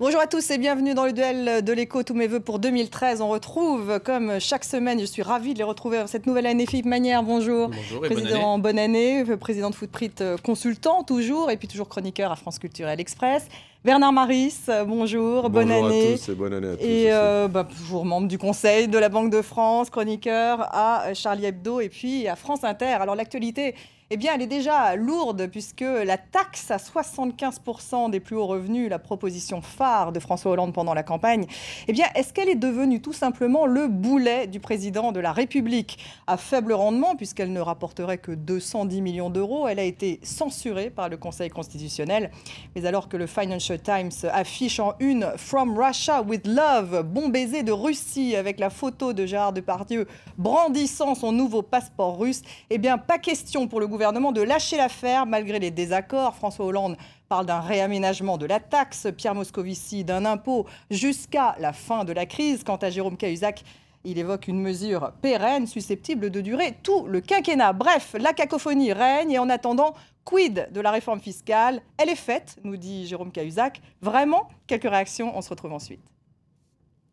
Bonjour à tous et bienvenue dans le duel de l'écho. Tous mes voeux pour 2013. On retrouve, comme chaque semaine, je suis ravie de les retrouver cette nouvelle année. Philippe Manière, bonjour. Bonjour et président, bonne année. Président de Footprint, consultant toujours, et puis toujours chroniqueur à France Culture et à l'Express. Bernard Maris, bonjour, bonne année. Bonjour à tous et bonne année à tous. Et toujours membre du Conseil de la Banque de France, chroniqueur à Charlie Hebdo et puis à France Inter. Alors l'actualité, eh bien, elle est déjà lourde puisque la taxe à 75% des plus hauts revenus, la proposition phare de François Hollande pendant la campagne, eh bien, est-ce qu'elle est devenue tout simplement le boulet du président de la République à faible rendement puisqu'elle ne rapporterait que 210 millions d'euros? Elle a été censurée par le Conseil constitutionnel. Mais alors que le Financial Times affiche en une « From Russia with Love », bon baiser de Russie avec la photo de Gérard Depardieu brandissant son nouveau passeport russe, eh bien, pas question pour le gouvernement de lâcher l'affaire malgré les désaccords. François Hollande parle d'un réaménagement de la taxe, Pierre Moscovici d'un impôt jusqu'à la fin de la crise. Quant à Jérôme Cahuzac, il évoque une mesure pérenne susceptible de durer tout le quinquennat. Bref, la cacophonie règne et en attendant, quid de la réforme fiscale? Elle est faite, nous dit Jérôme Cahuzac. Vraiment? Quelques réactions, on se retrouve ensuite.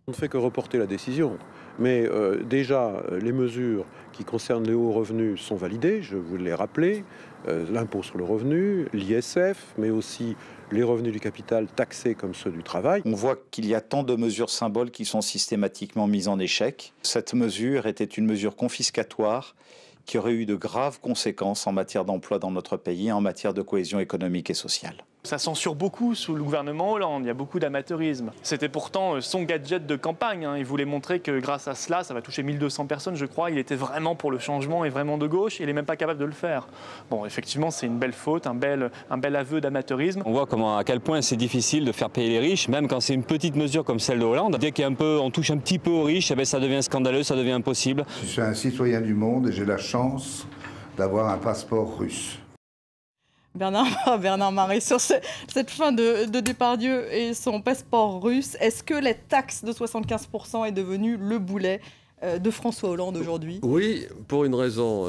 On ne fait que reporter la décision. Mais déjà, les mesures qui concernent les hauts revenus sont validées, je vous l'ai rappelé. L'impôt sur le revenu, l'ISF, mais aussi les revenus du capital taxés comme ceux du travail. On voit qu'il y a tant de mesures symboles qui sont systématiquement mises en échec. Cette mesure était une mesure confiscatoire qui aurait eu de graves conséquences en matière d'emploi dans notre pays et en matière de cohésion économique et sociale. Ça censure beaucoup sous le gouvernement Hollande, il y a beaucoup d'amateurisme. C'était pourtant son gadget de campagne, Il voulait montrer que grâce à cela, ça va toucher 1200 personnes, je crois. Il était vraiment pour le changement et vraiment de gauche, et il n'est même pas capable de le faire. Bon, effectivement, c'est une belle faute, un bel aveu d'amateurisme. On voit à quel point c'est difficile de faire payer les riches, même quand c'est une petite mesure comme celle de Hollande. Dès qu'on touche un petit peu aux riches, ça devient scandaleux, ça devient impossible. Je suis un citoyen du monde et j'ai la chance d'avoir un passeport russe. Bernard Maris, sur cette fin de Depardieu et son passeport russe, est-ce que la taxe de 75% est devenue le boulet de François Hollande aujourd'hui? Oui, pour une raison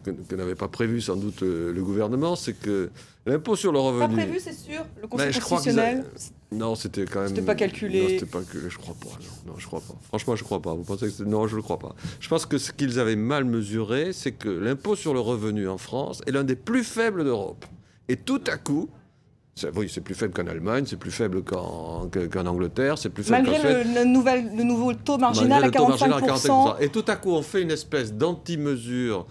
que n'avait pas prévue sans doute le gouvernement, c'est que l'impôt sur le revenu... Pas prévu, c'est sûr, le Conseil constitutionnel. Non, c'était quand même... C'était pas calculé. Non, c'était pas que... Je crois pas, non, je crois pas. Franchement, je crois pas. Vous pensez que non, je le crois pas. Je pense que ce qu'ils avaient mal mesuré, c'est que l'impôt sur le revenu en France est l'un des plus faibles d'Europe. Et tout à coup, oui, c'est plus faible qu'en Allemagne, c'est plus faible qu'en Angleterre, c'est plus faible qu'en Suède. Malgré le nouveau taux marginal à 45%. Et tout à coup, on fait une espèce d'anti-mesure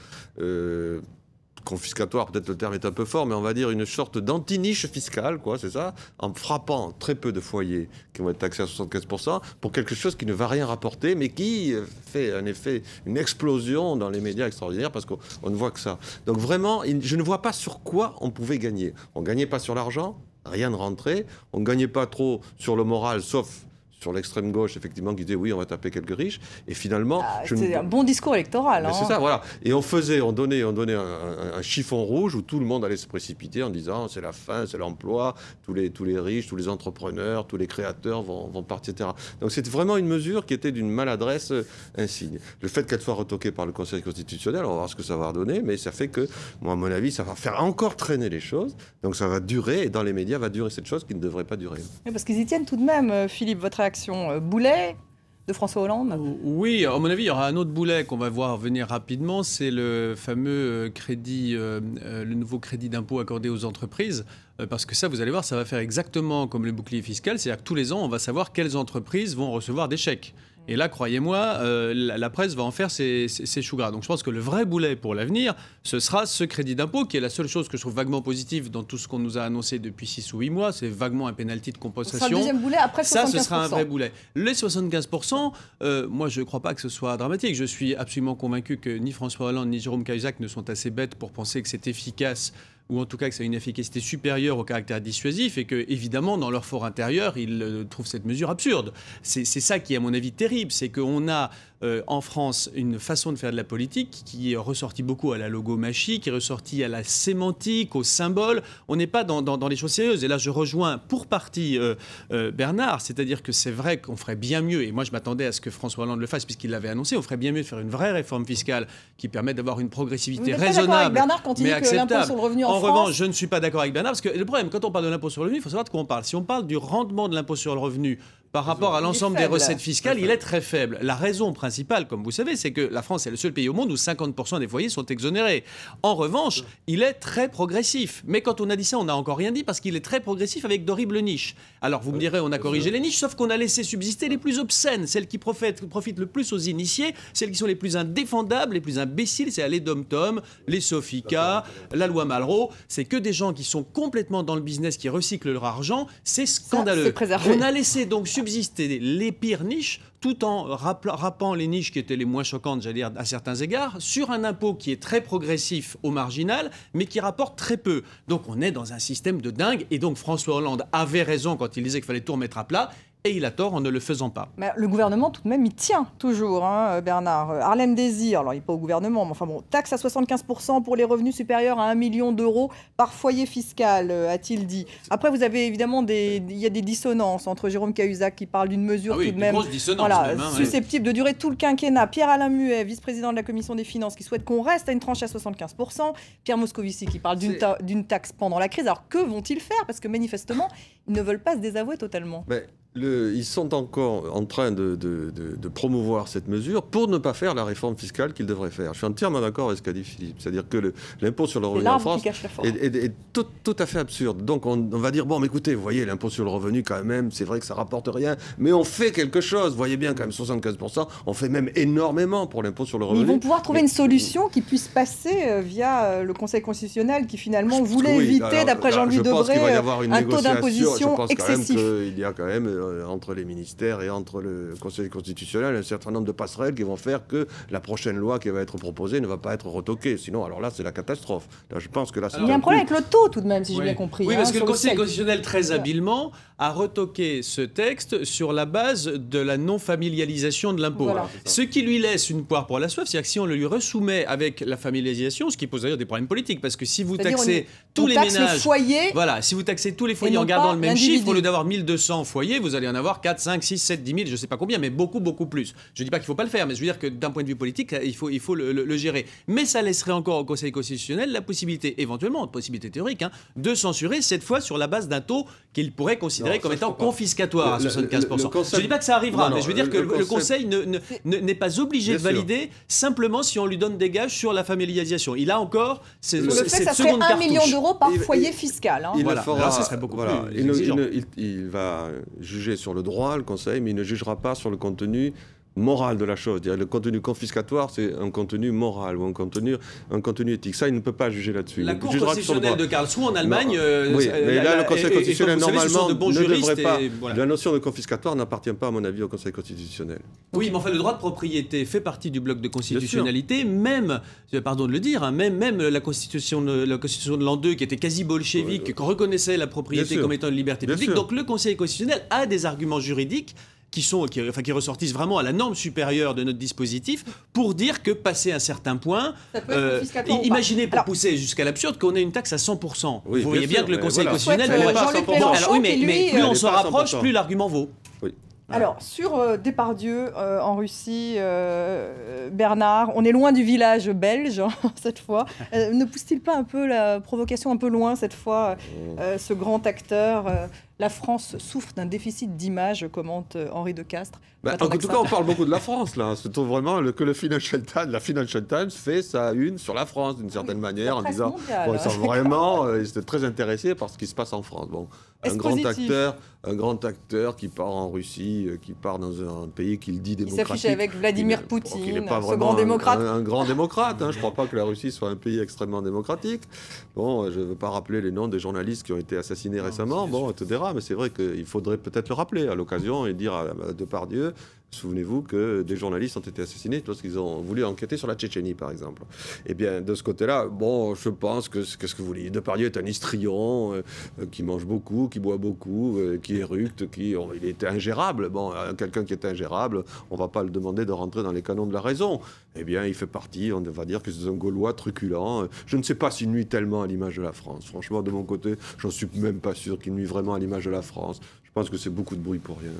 confiscatoire, peut-être le terme est un peu fort, mais on va dire une sorte d'anti-niche fiscale, quoi, c'est ça, en frappant très peu de foyers qui vont être taxés à 75% pour quelque chose qui ne va rien rapporter, mais qui fait un effet, une explosion dans les médias extraordinaire parce qu'on ne voit que ça. Donc vraiment, je ne vois pas sur quoi on pouvait gagner. On ne gagnait pas sur l'argent, rien ne rentrait, on ne gagnait pas trop sur le moral, sauf sur l'extrême gauche, effectivement, qui disait oui, on va taper quelques riches. Et finalement... c'est un bon discours électoral. C'est ça, voilà. Et on donnait un chiffon rouge où tout le monde allait se précipiter en disant c'est la fin, c'est l'emploi, tous les riches, tous les entrepreneurs, tous les créateurs vont partir, etc. Donc c'était vraiment une mesure qui était d'une maladresse insigne. Le fait qu'elle soit retoquée par le Conseil constitutionnel, on va voir ce que ça va donner, mais ça fait que, moi, à mon avis, ça va faire encore traîner les choses. Donc ça va durer, et dans les médias, va durer cette chose qui ne devrait pas durer. Oui, parce qu'ils y tiennent tout de même, Philippe, votre réaction. Boulet de François Hollande? Oui, à mon avis, il y aura un autre boulet qu'on va voir venir rapidement, c'est le fameux crédit, le nouveau crédit d'impôt accordé aux entreprises, parce que ça, vous allez voir, ça va faire exactement comme le bouclier fiscal, c'est-à-dire que tous les ans, on va savoir quelles entreprises vont recevoir des chèques. Et là, croyez-moi, la presse va en faire ses choux gras. Donc je pense que le vrai boulet pour l'avenir, ce sera ce crédit d'impôt, qui est la seule chose que je trouve vaguement positive dans tout ce qu'on nous a annoncé depuis 6 ou 8 mois. C'est vaguement un pénalty de compensation. Ce sera le deuxième boulet après 75%. Ça, ce sera un vrai boulet. Les 75%, moi, je ne crois pas que ce soit dramatique. Je suis absolument convaincu que ni François Hollande ni Jérôme Cahuzac ne sont assez bêtes pour penser que c'est efficace, ou en tout cas que ça a une efficacité supérieure au caractère dissuasif, et que, évidemment, dans leur fort intérieur, ils trouvent cette mesure absurde. C'est ça qui est, à mon avis, terrible, c'est qu'on a en France une façon de faire de la politique qui est ressortie beaucoup à la logomachie, qui est ressortie à la sémantique, au symbole. On n'est pas dans les choses sérieuses. Et là, je rejoins pour partie Bernard, c'est-à-dire que c'est vrai qu'on ferait bien mieux, et moi je m'attendais à ce que François Hollande le fasse puisqu'il l'avait annoncé, on ferait bien mieux de faire une vraie réforme fiscale qui permette d'avoir une progressivité Vous n'êtes pas d'accord avec raisonnable, Bernard quand il mais dit que l'impôt acceptable. sur le revenu en En France... revanche, je ne suis pas d'accord avec Bernard parce que le problème, quand on parle de l'impôt sur le revenu, il faut savoir de quoi on parle. Si on parle du rendement de l'impôt sur le revenu par rapport à l'ensemble des recettes fiscales, il est très faible. La raison principale, comme vous savez, c'est que la France est le seul pays au monde où 50% des foyers sont exonérés. En revanche, il est très progressif. Mais quand on a dit ça, on n'a encore rien dit parce qu'il est très progressif avec d'horribles niches. Alors vous me direz, on a corrigé les niches, sauf qu'on a laissé subsister les plus obscènes, celles qui profitent le plus aux initiés, celles qui sont les plus indéfendables, les plus imbéciles, c'est les Dom-Tom, les Sofica, la loi Malraux. C'est que des gens qui sont complètement dans le business, qui recyclent leur argent. C'est scandaleux. On a laissé donc subsister les pires niches tout en rappant les niches qui étaient les moins choquantes, j'allais dire, à certains égards, sur un impôt qui est très progressif au marginal, mais qui rapporte très peu. Donc on est dans un système de dingue, et donc François Hollande avait raison quand il disait qu'il fallait tout remettre à plat, et il a tort en ne le faisant pas. Mais le gouvernement, tout de même, il tient toujours, hein, Bernard. Harlem Désir, alors il n'est pas au gouvernement, mais enfin bon, taxe à 75% pour les revenus supérieurs à 1 million d'euros par foyer fiscal, a-t-il dit. Après, vous avez évidemment il y a des dissonances entre Jérôme Cahuzac qui parle d'une mesure tout de même susceptible de durer tout le quinquennat. Pierre-Alain Muet, vice-président de la Commission des Finances, qui souhaite qu'on reste à une tranche à 75%. Pierre Moscovici qui parle d'une taxe pendant la crise. Alors que vont-ils faire? Parce que manifestement, ils ne veulent pas se désavouer totalement. Ils sont encore en train de promouvoir cette mesure pour ne pas faire la réforme fiscale qu'ils devraient faire. Je suis entièrement d'accord avec ce qu'a dit Philippe. C'est-à-dire que l'impôt sur le revenu en France est tout à fait absurde. Donc on va dire, bon, mais écoutez, vous voyez, l'impôt sur le revenu, quand même, c'est vrai que ça rapporte rien, mais on fait quelque chose. Vous voyez bien, quand même, 75%, on fait même énormément pour l'impôt sur le revenu. Ils vont pouvoir trouver une solution qui puisse passer via le Conseil constitutionnel qui finalement voulait éviter, d'après Jean-Louis Debré, un taux d'imposition excessif. Je pense qu'il y a quand même entre les ministères et entre le Conseil constitutionnel un certain nombre de passerelles qui vont faire que la prochaine loi qui va être proposée ne va pas être retoquée. Sinon, alors là, c'est la catastrophe. Là, je pense que là, il y a un problème avec le taux, tout de même, si j'ai bien compris. Oui, parce que le Conseil constitutionnel, très habilement, a retoqué ce texte sur la base de la non-familialisation de l'impôt. Voilà. Ce qui lui laisse une poire pour la soif, c'est que si on le lui resoumet avec la familialisation, ce qui pose d'ailleurs des problèmes politiques, parce que si vous taxez tous les ménages... Voilà, si vous taxez tous les foyers en gardant le même chiffre, au lieu d'avoir 1200 foyers, vous allez en avoir 4, 5, 6, 7, 10 000, je ne sais pas combien, mais beaucoup, beaucoup plus. Je ne dis pas qu'il ne faut pas le faire, mais je veux dire que d'un point de vue politique, il faut le gérer. Mais ça laisserait encore au Conseil constitutionnel la possibilité, éventuellement, possibilité théorique, de censurer, cette fois sur la base d'un taux qu'il pourrait considérer comme étant confiscatoire à 75%. Je ne dis pas que ça arrivera, mais je veux dire que le Conseil n'est pas obligé de valider simplement si on lui donne des gages sur la familialisation. Il a encore cette seconde cartouche. Ça serait 1 million d'euros par foyer fiscal. Là, ça serait beaucoup plus exigeant. Il va juger sur le droit, le Conseil, mais il ne jugera pas sur le contenu moral de la chose. Le contenu confiscatoire, c'est un contenu moral ou un contenu éthique. Ça, il ne peut pas juger là-dessus. La Cour constitutionnelle de Karlsruhe en Allemagne... oui, mais là, le Conseil constitutionnel, normalement, de bons ne juristes devrait pas... Voilà. La notion de confiscatoire n'appartient pas, à mon avis, au Conseil constitutionnel. Oui, mais enfin, le droit de propriété fait partie du bloc de constitutionnalité, même, pardon de le dire, même la Constitution de l'an 2, qui était quasi bolchevique, qui reconnaissait la propriété comme étant une liberté publique. Donc le Conseil constitutionnel a des arguments juridiques qui ressortissent vraiment à la norme supérieure de notre dispositif pour dire que, passé un certain point, imaginez pour pousser jusqu'à l'absurde qu'on ait une taxe à 100%. Oui, vous voyez bien que le Conseil constitutionnel... Jean-Luc Mélenchon, mais plus on se rapproche, plus l'argument vaut. Oui. Alors, sur Depardieu en Russie, Bernard, on est loin du village belge, cette fois. Ne pousse-t-il pas un peu la provocation un peu loin, cette fois, ce grand acteur la France souffre d'un déficit d'image, commente Henri de Castres. En tout cas, on parle beaucoup de la France, là. C'est vraiment que la Financial Times fait sa une sur la France, d'une certaine manière, en disant ils sont vraiment ils étaient très intéressés par ce qui se passe en France. Bon, un grand acteur qui part en Russie, qui part dans un pays qu'il dit démocratique. Il s'affiche avec Vladimir Poutine, il n'est pas ce grand démocrate. Un grand démocrate. Je ne crois pas que la Russie soit un pays extrêmement démocratique. Bon, je ne veux pas rappeler les noms des journalistes qui ont été assassinés récemment, etc. Mais c'est vrai qu'il faudrait peut-être le rappeler à l'occasion et dire à Depardieu, Souvenez-vous que des journalistes ont été assassinés lorsqu'ils ont voulu enquêter sur la Tchétchénie, par exemple. Eh bien, de ce côté-là, bon, je pense que qu'est-ce que vous voulez, Depardieu est un histrion qui mange beaucoup, qui boit beaucoup, qui éructe, il est ingérable. Bon, quelqu'un qui est ingérable, on ne va pas le demander de rentrer dans les canons de la raison. Eh bien, il fait partie, on va dire que c'est un Gaulois truculent. Je ne sais pas s'il nuit tellement à l'image de la France. Franchement, de mon côté, j'en suis même pas sûr qu'il nuit vraiment à l'image de la France. Je pense que c'est beaucoup de bruit pour rien.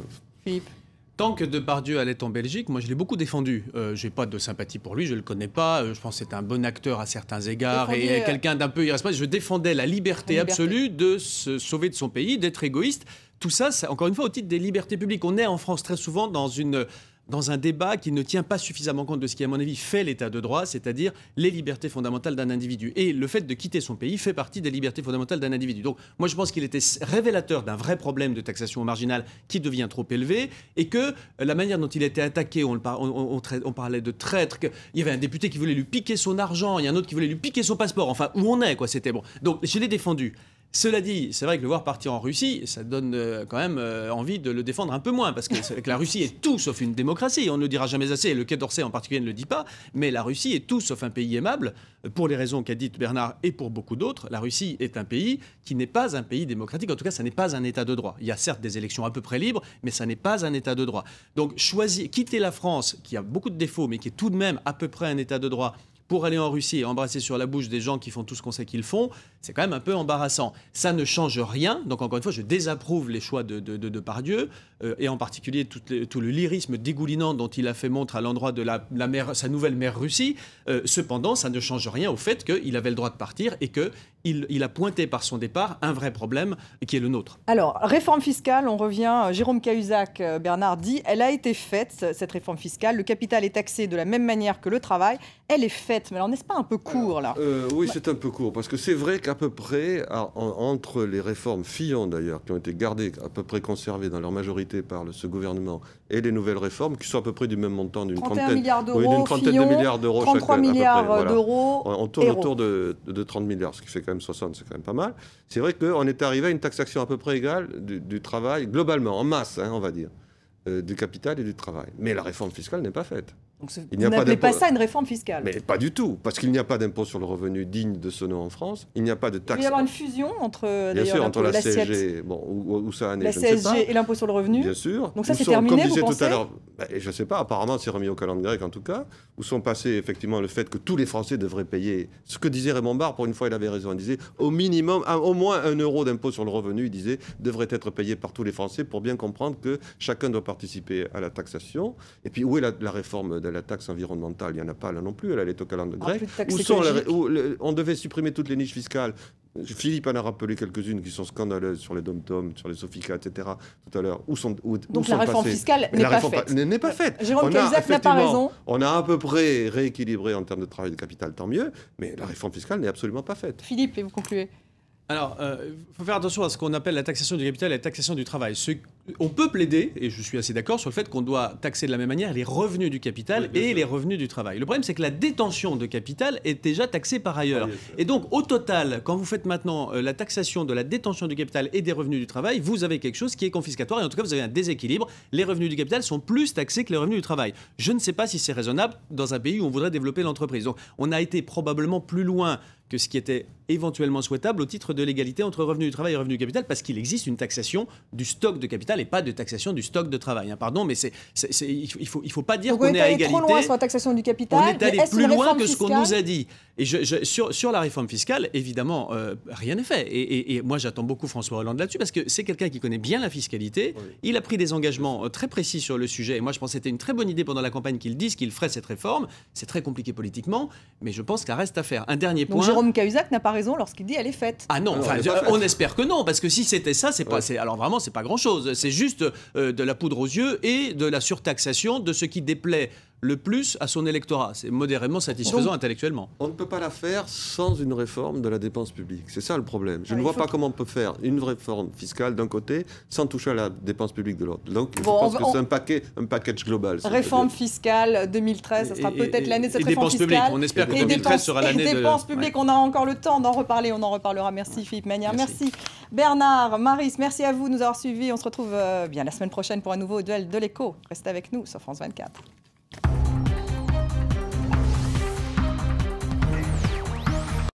Philippe. Tant que Depardieu allait en Belgique, moi je l'ai beaucoup défendu. Je n'ai pas de sympathie pour lui, je ne le connais pas. Je pense que c'est un bon acteur à certains égards et quelqu'un d'un peu irresponsable. Je défendais la liberté absolue de se sauver de son pays, d'être égoïste. Tout ça, encore une fois, au titre des libertés publiques. On est en France très souvent dans un débat qui ne tient pas suffisamment compte de ce qui, à mon avis, fait l'état de droit, c'est-à-dire les libertés fondamentales d'un individu. Et le fait de quitter son pays fait partie des libertés fondamentales d'un individu. Donc, moi, je pense qu'il était révélateur d'un vrai problème de taxation marginale qui devient trop élevé et que la manière dont il était attaqué, on parlait de traître, il y avait un député qui voulait lui piquer son argent, il y a un autre qui voulait lui piquer son passeport. Enfin, où on est, quoi, c'était bon. Donc, je l'ai défendu. Cela dit, c'est vrai que le voir partir en Russie, ça donne quand même envie de le défendre un peu moins, parce que la Russie est tout sauf une démocratie, on ne le dira jamais assez, et le Quai d'Orsay en particulier ne le dit pas, mais la Russie est tout sauf un pays aimable, pour les raisons qu'a dites Bernard et pour beaucoup d'autres. La Russie est un pays qui n'est pas un pays démocratique, en tout cas ça n'est pas un état de droit. Il y a certes des élections à peu près libres, mais ça n'est pas un état de droit. Donc quitter la France, qui a beaucoup de défauts, mais qui est tout de même à peu près un état de droit, pour aller en Russie et embrasser sur la bouche des gens qui font tout ce qu'on sait qu'ils font, c'est quand même un peu embarrassant. Ça ne change rien. Donc, encore une fois, je désapprouve les choix de Depardieu, et en particulier tout le lyrisme dégoulinant dont il a fait montre à l'endroit de sa nouvelle mère Russie. Cependant, ça ne change rien au fait qu'il avait le droit de partir et qu'il a pointé par son départ un vrai problème qui est le nôtre. Alors, réforme fiscale, on revient. Jérôme Cahuzac, Bernard dit, elle a été faite, cette réforme fiscale. Le capital est taxé de la même manière que le travail. Elle est faite. Mais alors, n'est-ce pas un peu court, là ? Oui, c'est un peu court. Parce que c'est vrai qu'à peu près, entre les réformes Fillon, d'ailleurs, qui ont été gardées, à peu près conservées dans leur majorité par ce gouvernement, et les nouvelles réformes, qui sont à peu près du même montant, d'une trentaine de milliards d'euros 33 chacun, milliards d'euros. On tourne autour de 30 milliards, ce qui fait quand même 60, c'est quand même pas mal. C'est vrai qu'on est arrivé à une taxation à peu près égale du travail, globalement, en masse, on va dire, du capital et du travail. Mais la réforme fiscale n'est pas faite. Donc vous n'appelez pas ça une réforme fiscale ? Mais pas du tout, parce qu'il n'y a pas d'impôt sur le revenu digne de ce nom en France. Il n'y a pas de taxe. Il va y avoir une fusion entre la CSG, où ça en est, la CSG et l'impôt sur le revenu. Bien sûr. Donc ça, c'est terminé, comme vous disait pensez ? tout à l'heure, je ne sais pas, apparemment c'est remis au calendrier grec en tout cas, où sont passés effectivement le fait que tous les Français devraient payer. Ce que disait Raymond Barre, pour une fois il avait raison, il disait au minimum, au moins 1 euro d'impôt sur le revenu, il disait, devrait être payé par tous les Français pour bien comprendre que chacun doit participer à la taxation. Et puis où est la réforme de la taxe environnementale ? Il n'y en a pas là non plus, elle est au calendrier grec. On devait supprimer toutes les niches fiscales. Philippe en a rappelé quelques-unes qui sont scandaleuses sur les dom-toms, sur les Sofica, etc. tout à l'heure. Donc la réforme fiscale n'est pas faite. Jérôme Cahuzac n'a pas raison. On a à peu près rééquilibré en termes de travail de capital, tant mieux, mais la réforme fiscale n'est absolument pas faite. Philippe, et vous concluez ? Alors, il faut faire attention à ce qu'on appelle la taxation du capital et la taxation du travail. On peut plaider, et je suis assez d'accord, sur le fait qu'on doit taxer de la même manière les revenus du capital et les revenus du travail. Le problème, c'est que la détention de capital est déjà taxée par ailleurs. Et donc, au total, quand vous faites maintenant la taxation de la détention du capital et des revenus du travail, vous avez quelque chose qui est confiscatoire, et en tout cas, vous avez un déséquilibre. Les revenus du capital sont plus taxés que les revenus du travail. Je ne sais pas si c'est raisonnable dans un pays où on voudrait développer l'entreprise. Donc, on a été probablement plus loin que ce qui était éventuellement souhaitable au titre de l'égalité entre revenus du travail et revenus du capital, parce qu'il existe une taxation du stock de capital et pas de taxation du stock de travail. Pardon, mais il faut pas dire qu'on est à égalité. On est allé trop loin sur la taxation du capital. On est allé plus loin que ce qu'on nous a dit. Et sur la réforme fiscale, évidemment, rien n'est fait. Et moi, j'attends beaucoup François Hollande là-dessus, parce que c'est quelqu'un qui connaît bien la fiscalité. Oui. Il a pris des engagements très précis sur le sujet. Et moi, je pense que c'était une très bonne idée pendant la campagne qu'il dise qu'il ferait cette réforme. C'est très compliqué politiquement, mais je pense qu'elle reste à faire. Un dernier point. Jérôme Cahuzac n'a pas raison lorsqu'il dit elle est faite. Ah non, on espère que non, parce que si c'était ça, c'est pas. Alors vraiment, c'est pas grand-chose. C'est juste de la poudre aux yeux et de la surtaxation de ce qui déplaît le plus à son électorat. C'est modérément satisfaisant intellectuellement. On ne peut pas la faire sans une réforme de la dépense publique. C'est ça le problème. Je ne vois pas comment on peut faire une réforme fiscale d'un côté sans toucher à la dépense publique de l'autre. Donc je pense que c'est un package global. Réforme fiscale 2013, ça sera peut-être l'année de cette réforme fiscale. Publiques. On espère que 2013 sera l'année de... dépenses publiques, on a encore le temps d'en reparler. On en reparlera. Merci Philippe Magnard. Merci. Bernard, Maris, merci à vous de nous avoir suivis. On se retrouve bien la semaine prochaine pour un nouveau duel de l'écho. Restez avec nous sur France 24.